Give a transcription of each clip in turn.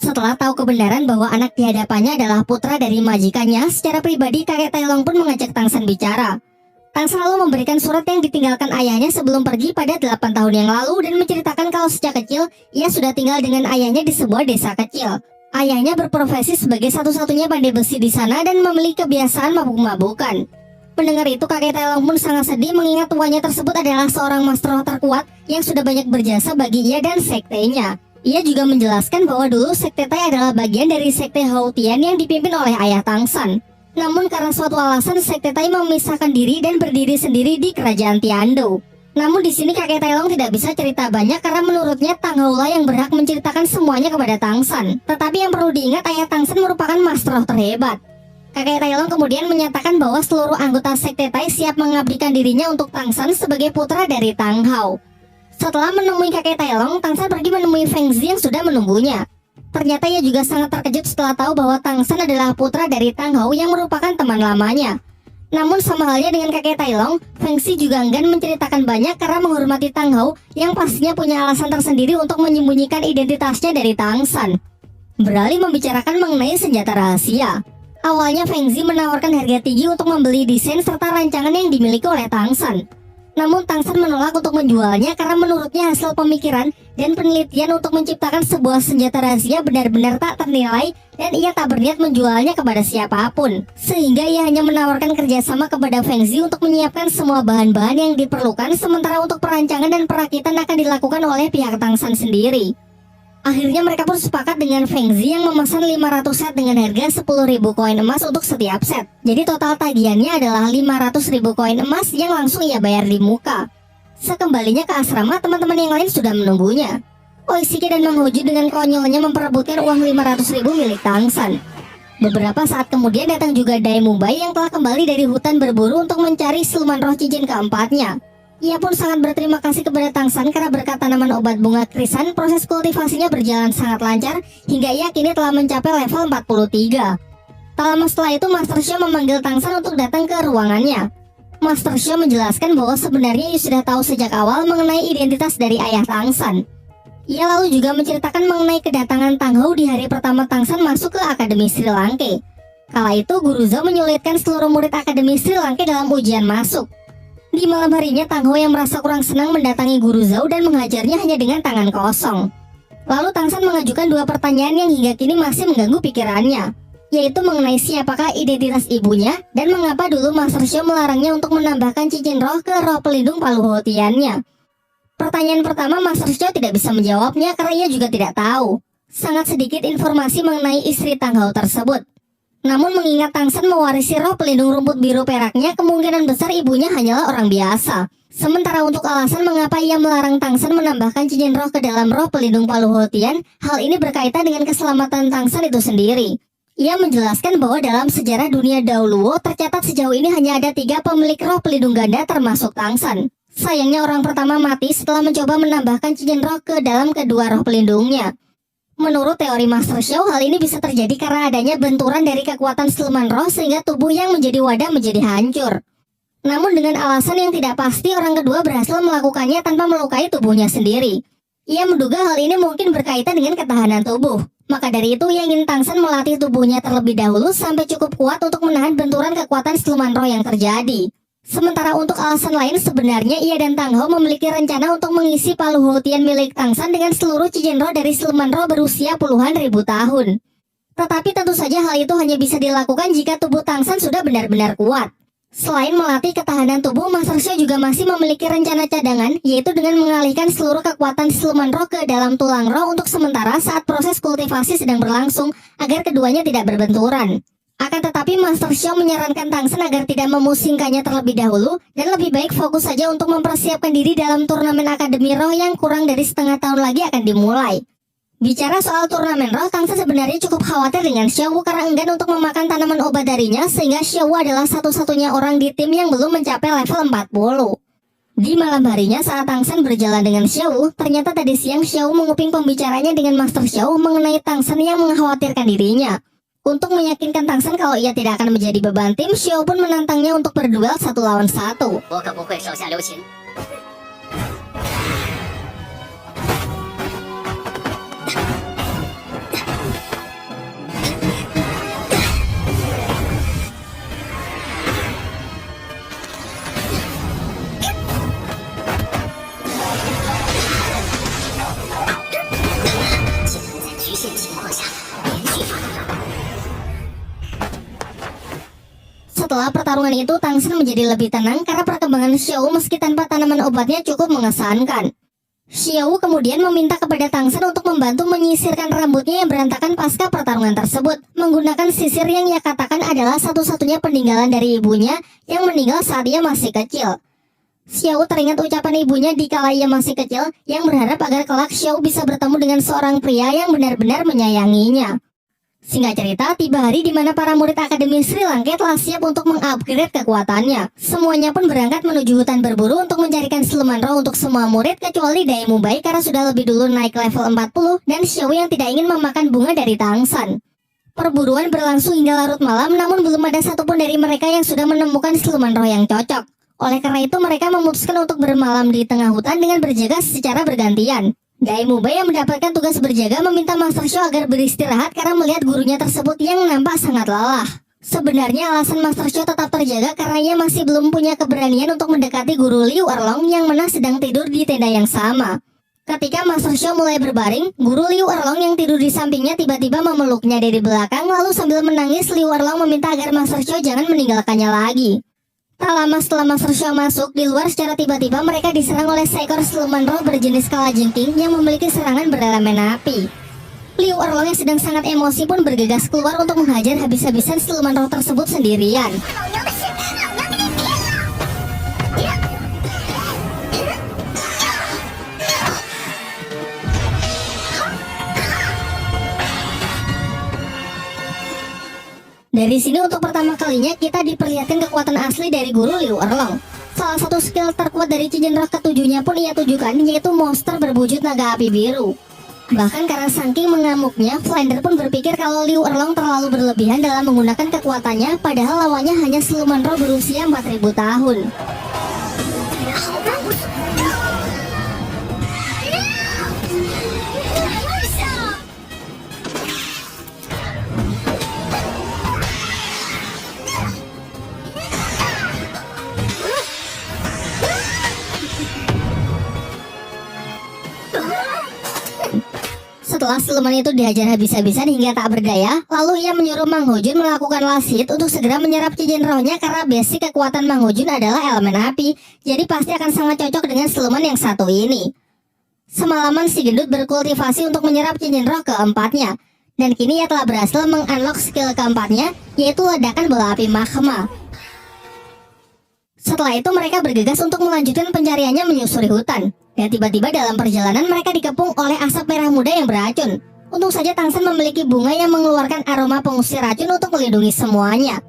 Setelah tahu kebenaran bahwa anak di hadapannya adalah putra dari majikannya, secara pribadi kakek Tailong pun mengajak Tang San bicara. Tang San lalu memberikan surat yang ditinggalkan ayahnya sebelum pergi pada 8 tahun yang lalu dan menceritakan kalau sejak kecil ia sudah tinggal dengan ayahnya di sebuah desa kecil. Ayahnya berprofesi sebagai satu-satunya pandai besi di sana dan memiliki kebiasaan mabuk-mabukan. Mendengar itu, kakek Tailong pun sangat sedih mengingat tuannya tersebut adalah seorang master roh terkuat yang sudah banyak berjasa bagi ia dan sektenya. Ia juga menjelaskan bahwa dulu sekte Tai adalah bagian dari sekte Hautian yang dipimpin oleh ayah Tang San. Namun karena suatu alasan sekte Tai memisahkan diri dan berdiri sendiri di kerajaan Tiando. Namun di sini kakek Tailong tidak bisa cerita banyak karena menurutnya Tang Haula yang berhak menceritakan semuanya kepada Tang San. Tetapi yang perlu diingat, ayah Tang San merupakan master roh terhebat. Kakek Tailong kemudian menyatakan bahwa seluruh anggota sekte Tai siap mengabdikan dirinya untuk Tang San sebagai putra dari Tang Hao. Setelah menemui kakek Tailong, Tang San pergi menemui Feng Zi yang sudah menunggunya. Ternyata ia juga sangat terkejut setelah tahu bahwa Tang San adalah putra dari Tang Hao yang merupakan teman lamanya. Namun sama halnya dengan kakek Tailong, Feng Zi juga enggan menceritakan banyak karena menghormati Tang Hao yang pastinya punya alasan tersendiri untuk menyembunyikan identitasnya dari Tang San. Beralih membicarakan mengenai senjata rahasia. Awalnya Feng Zi menawarkan harga tinggi untuk membeli desain serta rancangan yang dimiliki oleh Tang San. Namun Tang San menolak untuk menjualnya karena menurutnya hasil pemikiran dan penelitian untuk menciptakan sebuah senjata rahasia benar-benar tak ternilai dan ia tak berniat menjualnya kepada siapapun. Sehingga ia hanya menawarkan kerjasama kepada Feng Zi untuk menyiapkan semua bahan-bahan yang diperlukan, sementara untuk perancangan dan perakitan akan dilakukan oleh pihak Tang San sendiri. Akhirnya mereka pun sepakat dengan Feng Zi yang memesan 500 set dengan harga 10.000 koin emas untuk setiap set. Jadi total tagihannya adalah 500.000 koin emas yang langsung ia bayar di muka. Sekembalinya ke asrama, teman-teman yang lain sudah menunggunya. Oishiki dan Mang Hoju dengan konyolnya memperebutkan uang 500.000 milik Tang San. Beberapa saat kemudian datang juga Dai Mumbai yang telah kembali dari hutan berburu untuk mencari siluman roh cincin keempatnya. Ia pun sangat berterima kasih kepada Tang San karena berkat tanaman obat bunga krisan, proses kultivasinya berjalan sangat lancar hingga ia kini telah mencapai level 43. Tak lama setelah itu, Master Xiao memanggil Tang San untuk datang ke ruangannya. Master Xiao menjelaskan bahwa sebenarnya ia sudah tahu sejak awal mengenai identitas dari ayah Tang San. Ia lalu juga menceritakan mengenai kedatangan Tang Hao di hari pertama Tang San masuk ke Akademi Sri Lanka. Kala itu, Guru Zhao menyulitkan seluruh murid Akademi Sri Lanka dalam ujian masuk. Di malam harinya, Tang Hao yang merasa kurang senang mendatangi Guru Zhao dan menghajarnya hanya dengan tangan kosong. Lalu Tang San mengajukan dua pertanyaan yang hingga kini masih mengganggu pikirannya, yaitu mengenai siapakah identitas ibunya dan mengapa dulu Master Xiao melarangnya untuk menambahkan cincin roh ke roh pelindung palu Hotiannya. Pertanyaan pertama, Master Xiao tidak bisa menjawabnya karena ia juga tidak tahu. Sangat sedikit informasi mengenai istri Tang Hao tersebut. Namun mengingat Tang San mewarisi roh pelindung rumput biru peraknya, kemungkinan besar ibunya hanyalah orang biasa. Sementara untuk alasan mengapa ia melarang Tang San menambahkan cincin roh ke dalam roh pelindung palu Hotian, hal ini berkaitan dengan keselamatan Tang San itu sendiri. Ia menjelaskan bahwa dalam sejarah dunia dahulu tercatat sejauh ini hanya ada 3 pemilik roh pelindung ganda termasuk Tang San. Sayangnya orang pertama mati setelah mencoba menambahkan cincin roh ke dalam kedua roh pelindungnya. Menurut teori Master Xiao, hal ini bisa terjadi karena adanya benturan dari kekuatan siluman roh sehingga tubuh yang menjadi wadah menjadi hancur. Namun dengan alasan yang tidak pasti, orang kedua berhasil melakukannya tanpa melukai tubuhnya sendiri. Ia menduga hal ini mungkin berkaitan dengan ketahanan tubuh. Maka dari itu ia ingin Tang San melatih tubuhnya terlebih dahulu sampai cukup kuat untuk menahan benturan kekuatan siluman roh yang terjadi. Sementara untuk alasan lain, sebenarnya ia dan Tang Hao memiliki rencana untuk mengisi palu Hotian milik Tang San dengan seluruh cincin roh dari siluman roh berusia puluhan ribu tahun. Tetapi tentu saja hal itu hanya bisa dilakukan jika tubuh Tang San sudah benar-benar kuat. Selain melatih ketahanan tubuh, Master Xiao juga masih memiliki rencana cadangan, yaitu dengan mengalihkan seluruh kekuatan siluman roh ke dalam tulang roh untuk sementara saat proses kultivasi sedang berlangsung agar keduanya tidak berbenturan. Akan tetapi Master Xiao menyarankan Tang San agar tidak memusingkannya terlebih dahulu dan lebih baik fokus saja untuk mempersiapkan diri dalam turnamen Akademi Roh yang kurang dari setengah tahun lagi akan dimulai. Bicara soal turnamen roh, Tang San sebenarnya cukup khawatir dengan Xiao karena enggan untuk memakan tanaman obat darinya, sehingga Xiao adalah satu-satunya orang di tim yang belum mencapai level 40. Di malam harinya saat Tang San berjalan dengan Xiao, ternyata tadi siang Xiao menguping pembicaranya dengan Master Xiao mengenai Tang San yang mengkhawatirkan dirinya. Untuk meyakinkan Tang San kalau ia tidak akan menjadi beban tim, Xiao pun menantangnya untuk berduel 1 lawan 1. Setelah pertarungan itu, Tang San menjadi lebih tenang karena perkembangan Xiao meski tanpa tanaman obatnya cukup mengesankan. Xiao kemudian meminta kepada Tang San untuk membantu menyisirkan rambutnya yang berantakan pasca pertarungan tersebut, menggunakan sisir yang ia katakan adalah satu-satunya peninggalan dari ibunya yang meninggal saat ia masih kecil. Xiao teringat ucapan ibunya di kala ia masih kecil yang berharap agar kelak Xiao bisa bertemu dengan seorang pria yang benar-benar menyayanginya. Singkat cerita, tiba hari di mana para murid Akademi Sri Lanka telah siap untuk mengupgrade kekuatannya. Semuanya pun berangkat menuju hutan berburu untuk mencarikan siluman roh untuk semua murid kecuali Dai Mubai karena sudah lebih dulu naik level 40 dan Xiao yang tidak ingin memakan bunga dari Tang San. Perburuan berlangsung hingga larut malam, namun belum ada satupun dari mereka yang sudah menemukan siluman roh yang cocok. Oleh karena itu mereka memutuskan untuk bermalam di tengah hutan dengan berjaga secara bergantian. Dai Mubai yang mendapatkan tugas berjaga meminta Master Xiao agar beristirahat karena melihat gurunya tersebut yang nampak sangat lelah. Sebenarnya alasan Master Xiao tetap terjaga karena ia masih belum punya keberanian untuk mendekati guru Liu Erlong yang mana sedang tidur di tenda yang sama. Ketika Master Xiao mulai berbaring, guru Liu Erlong yang tidur di sampingnya tiba-tiba memeluknya dari belakang, lalu sambil menangis Liu Erlong meminta agar Master Xiao jangan meninggalkannya lagi. Tak lama setelah Master Xiao masuk, di luar secara tiba-tiba mereka diserang oleh seekor siluman roh berjenis kalajengking yang memiliki serangan berelemen api. Liu Erlong yang sedang sangat emosi pun bergegas keluar untuk menghajar habis-habisan siluman roh tersebut sendirian. Dari sini untuk pertama kalinya kita diperlihatkan kekuatan asli dari guru Liu Erlong. Salah satu skill terkuat dari cincin roh ketujuhnya pun ia tujukan, yaitu monster berwujud naga api biru. Bahkan karena saking mengamuknya, Flander pun berpikir kalau Liu Erlong terlalu berlebihan dalam menggunakan kekuatannya, padahal lawannya hanya siluman roh berusia 4000 tahun. Setelah siluman itu dihajar habis-habisan hingga tak berdaya, lalu ia menyuruh Mang Hojun melakukan last hit untuk segera menyerap cincin rohnya karena basic kekuatan Mang Hojun adalah elemen api, jadi pasti akan sangat cocok dengan siluman yang satu ini. Semalaman si gendut berkultivasi untuk menyerap cincin roh keempatnya, dan kini ia telah berhasil mengunlock skill keempatnya, yaitu ledakan bola api magma. Setelah itu mereka bergegas untuk melanjutkan pencariannya menyusuri hutan. Dan tiba-tiba dalam perjalanan mereka dikepung oleh asap merah muda yang beracun. Untung saja Tang San memiliki bunga yang mengeluarkan aroma pengusir racun untuk melindungi semuanya.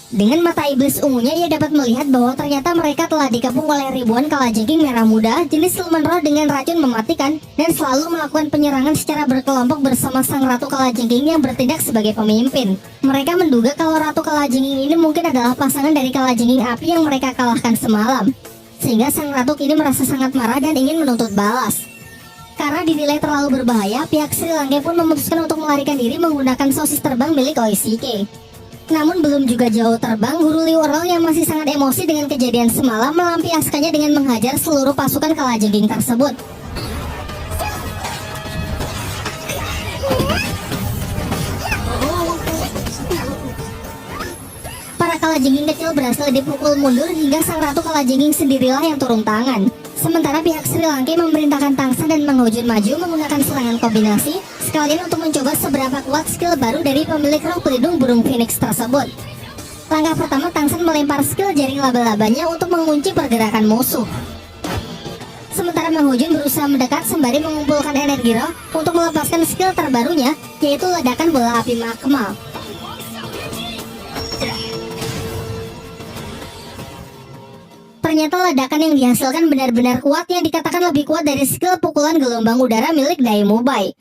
Dengan mata iblis ungunya ia dapat melihat bahwa ternyata mereka telah dikepung oleh ribuan kalajengking merah muda, jenis siluman roh dengan racun mematikan, dan selalu melakukan penyerangan secara berkelompok bersama sang ratu kalajengking yang bertindak sebagai pemimpin. Mereka menduga kalau ratu kalajengking ini mungkin adalah pasangan dari kalajengking api yang mereka kalahkan semalam, sehingga sang ratu kini merasa sangat marah dan ingin menuntut balas. Karena dinilai terlalu berbahaya, pihak Sri Lanka pun memutuskan untuk melarikan diri menggunakan sosis terbang milik Oishike. Namun belum juga jauh terbang, guru Liu Erlong yang masih sangat emosi dengan kejadian semalam melampiaskannya dengan menghajar seluruh pasukan kalajengking tersebut. Para kalajengking kecil berhasil dipukul mundur hingga sang ratu kalajengking sendirilah yang turun tangan. Sementara pihak Sri Lanka memerintahkan Tang San dan Mang Hojun maju menggunakan serangan kombinasi sekalian untuk mencoba seberapa kuat skill baru dari pemilik roh pelindung burung phoenix tersebut. Langkah pertama, Tang San melempar skill jaring laba-labanya untuk mengunci pergerakan musuh. Sementara Mang Hojun berusaha mendekat sembari mengumpulkan energi roh untuk melepaskan skill terbarunya, yaitu ledakan bola api magma. Ternyata ledakan yang dihasilkan benar-benar kuat, yang dikatakan lebih kuat dari skill pukulan gelombang udara milik Dai Mubai.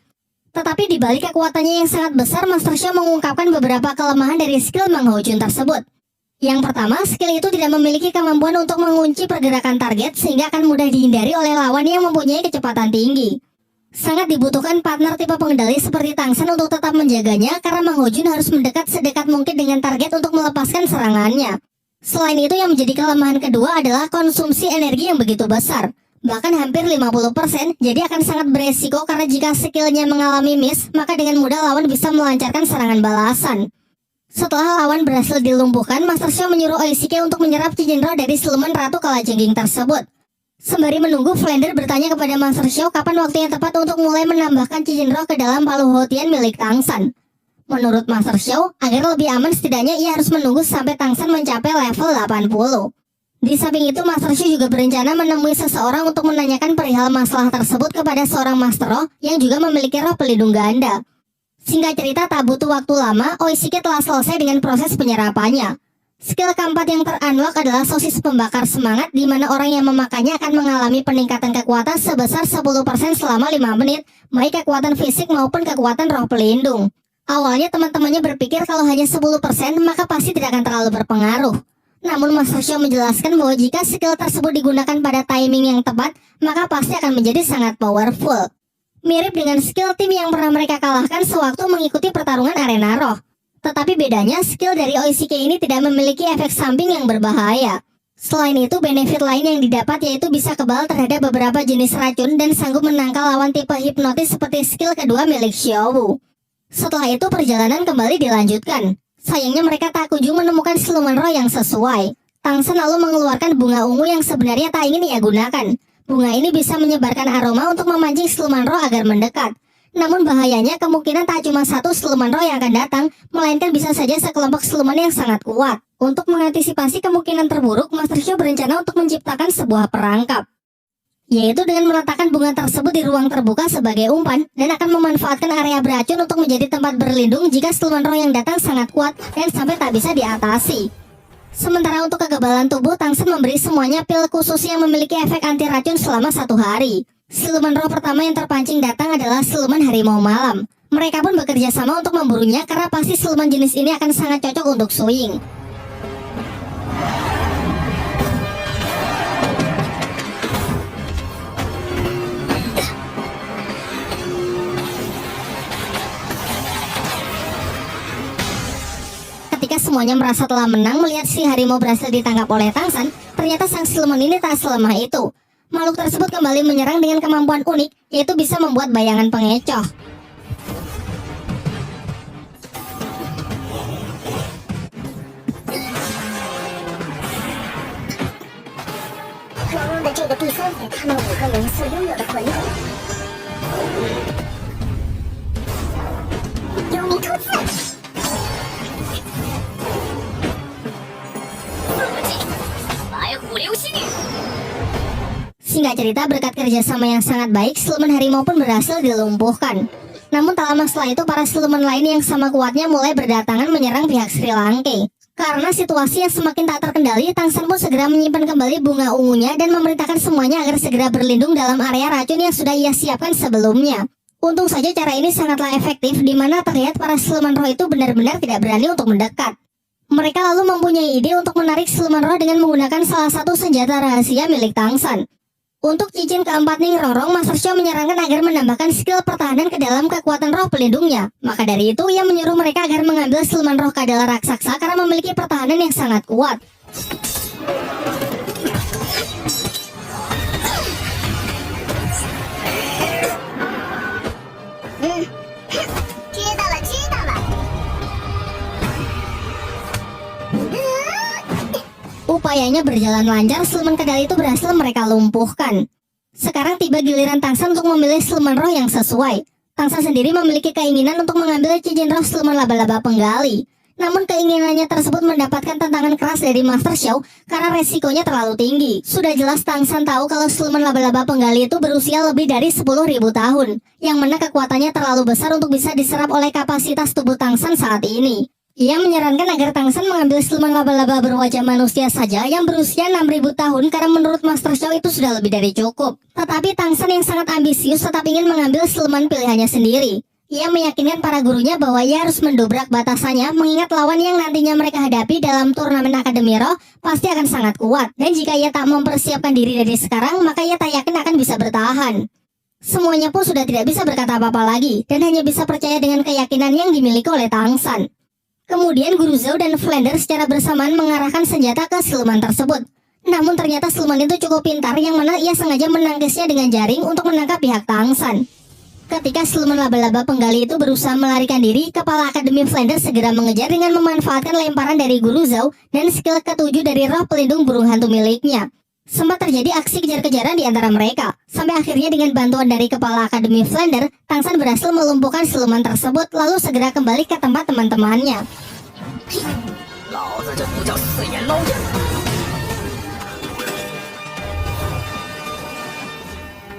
Tetapi di balik kekuatannya yang sangat besar, Master Xiao mengungkapkan beberapa kelemahan dari skill Mang Hojun tersebut. Yang pertama, skill itu tidak memiliki kemampuan untuk mengunci pergerakan target sehingga akan mudah dihindari oleh lawan yang mempunyai kecepatan tinggi. Sangat dibutuhkan partner tipe pengendali seperti Tang San untuk tetap menjaganya karena Mang Hojun harus mendekat sedekat mungkin dengan target untuk melepaskan serangannya. Selain itu, yang menjadi kelemahan kedua adalah konsumsi energi yang begitu besar, bahkan hampir 50%, jadi akan sangat beresiko karena jika skillnya mengalami miss, maka dengan mudah lawan bisa melancarkan serangan balasan. Setelah lawan berhasil dilumpuhkan, Master Xiao menyuruh Oishike untuk menyerap cincin roh dari siluman Ratu Kalajengking tersebut. Sembari menunggu, Flander bertanya kepada Master Xiao kapan waktu yang tepat untuk mulai menambahkan cincin roh ke dalam palu Houtian milik Tang San. Menurut Master Xiao, agar lebih aman setidaknya ia harus menunggu sampai Tang San mencapai level 80. Di samping itu, Master Xiao juga berencana menemui seseorang untuk menanyakan perihal masalah tersebut kepada seorang Master Roh yang juga memiliki roh pelindung ganda. Singkat cerita, tak butuh waktu lama, Oishike telah selesai dengan proses penyerapannya. Skill keempat yang ter-unlock adalah sosis pembakar semangat, di mana orang yang memakainya akan mengalami peningkatan kekuatan sebesar 10% selama 5 menit, baik kekuatan fisik maupun kekuatan roh pelindung. Awalnya teman-temannya berpikir kalau hanya 10% maka pasti tidak akan terlalu berpengaruh. Namun Master Xiao menjelaskan bahwa jika skill tersebut digunakan pada timing yang tepat, maka pasti akan menjadi sangat powerful. Mirip dengan skill tim yang pernah mereka kalahkan sewaktu mengikuti pertarungan arena roh. Tetapi bedanya, skill dari Oishike ini tidak memiliki efek samping yang berbahaya. Selain itu, benefit lain yang didapat yaitu bisa kebal terhadap beberapa jenis racun dan sanggup menangkal lawan tipe hipnotis seperti skill kedua milik Xiaowu. Setelah itu, perjalanan kembali dilanjutkan. Sayangnya mereka tak kunjung menemukan siluman roh yang sesuai. Tang San lalu mengeluarkan bunga ungu yang sebenarnya tak ingin ia gunakan. Bunga ini bisa menyebarkan aroma untuk memancing siluman roh agar mendekat. Namun bahayanya, kemungkinan tak cuma satu siluman roh yang akan datang, melainkan bisa saja sekelompok siluman yang sangat kuat. Untuk mengantisipasi kemungkinan terburuk, Master Xiao berencana untuk menciptakan sebuah perangkap, yaitu dengan meletakkan bunga tersebut di ruang terbuka sebagai umpan, dan akan memanfaatkan area beracun untuk menjadi tempat berlindung jika siluman roh yang datang sangat kuat dan sampai tak bisa diatasi. Sementara untuk kekebalan tubuh, Tang San memberi semuanya pil khusus yang memiliki efek anti racun selama 1 hari. Siluman roh pertama yang terpancing datang adalah siluman harimau malam. Mereka pun bekerja sama untuk memburunya karena pasti siluman jenis ini akan sangat cocok untuk Swing. Ketika semuanya merasa telah menang melihat si harimau berhasil ditangkap oleh Tang San, ternyata sang siluman ini tak selemah itu. Makhluk tersebut kembali menyerang dengan kemampuan unik, yaitu bisa membuat bayangan pengecoh. Singkat cerita, berkat kerjasama yang sangat baik, siluman harimau pun berhasil dilumpuhkan. Namun tak lama setelah itu, para siluman lain yang sama kuatnya mulai berdatangan menyerang pihak Sri Lanka. Karena situasi yang semakin tak terkendali, Tang San pun segera menyimpan kembali bunga ungunya dan memerintahkan semuanya agar segera berlindung dalam area racun yang sudah ia siapkan sebelumnya. Untung saja cara ini sangatlah efektif, di mana terlihat para siluman roh itu benar-benar tidak berani untuk mendekat. Mereka lalu mempunyai ide untuk menarik siluman roh dengan menggunakan salah satu senjata rahasia milik Tang San. Untuk cincin keempat Ning Rongrong, Master Xiao menyarankan agar menambahkan skill pertahanan ke dalam kekuatan roh pelindungnya. Maka dari itu, ia menyuruh mereka agar mengambil siluman roh Kadal raksasa karena memiliki pertahanan yang sangat kuat. Upayanya berjalan lancar, siluman Kadal itu berhasil mereka lumpuhkan. Sekarang tiba giliran Tang San untuk memilih siluman roh yang sesuai. Tang San sendiri memiliki keinginan untuk mengambil cincin roh siluman laba-laba penggali. Namun keinginannya tersebut mendapatkan tantangan keras dari Master Xiao karena resikonya terlalu tinggi. Sudah jelas Tang San tahu kalau siluman laba-laba penggali itu berusia lebih dari 10.000 tahun, yang mana kekuatannya terlalu besar untuk bisa diserap oleh kapasitas tubuh Tang San saat ini. Ia menyarankan agar Tang San mengambil siluman laba-laba berwajah manusia saja yang berusia 6.000 tahun karena menurut Master Xiao itu sudah lebih dari cukup. Tetapi Tang San yang sangat ambisius tetap ingin mengambil siluman pilihannya sendiri. Ia meyakinkan para gurunya bahwa ia harus mendobrak batasannya mengingat lawan yang nantinya mereka hadapi dalam turnamen Akademi Roh pasti akan sangat kuat. Dan jika ia tak mempersiapkan diri dari sekarang, maka ia tak yakin akan bisa bertahan. Semuanya pun sudah tidak bisa berkata apa-apa lagi dan hanya bisa percaya dengan keyakinan yang dimiliki oleh Tang San. Kemudian Guru Zhou dan Flander secara bersamaan mengarahkan senjata ke siluman tersebut. Namun ternyata siluman itu cukup pintar yang mana ia sengaja menangkisnya dengan jaring untuk menangkap pihak Tang San. Ketika siluman laba-laba penggali itu berusaha melarikan diri, kepala Akademi Flander segera mengejar dengan memanfaatkan lemparan dari Guru Zhao dan skill ketujuh dari roh pelindung burung hantu miliknya. Sempat terjadi aksi kejar-kejaran di antara mereka, sampai akhirnya dengan bantuan dari kepala Akademi Flander, Tang San berhasil melumpuhkan siluman tersebut lalu segera kembali ke tempat teman-temannya.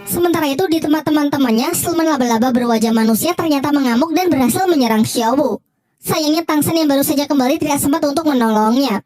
Sementara itu di tempat teman-temannya, siluman laba-laba berwajah manusia ternyata mengamuk dan berhasil menyerang Xiaowu. Sayangnya Tang San yang baru saja kembali tidak sempat untuk menolongnya.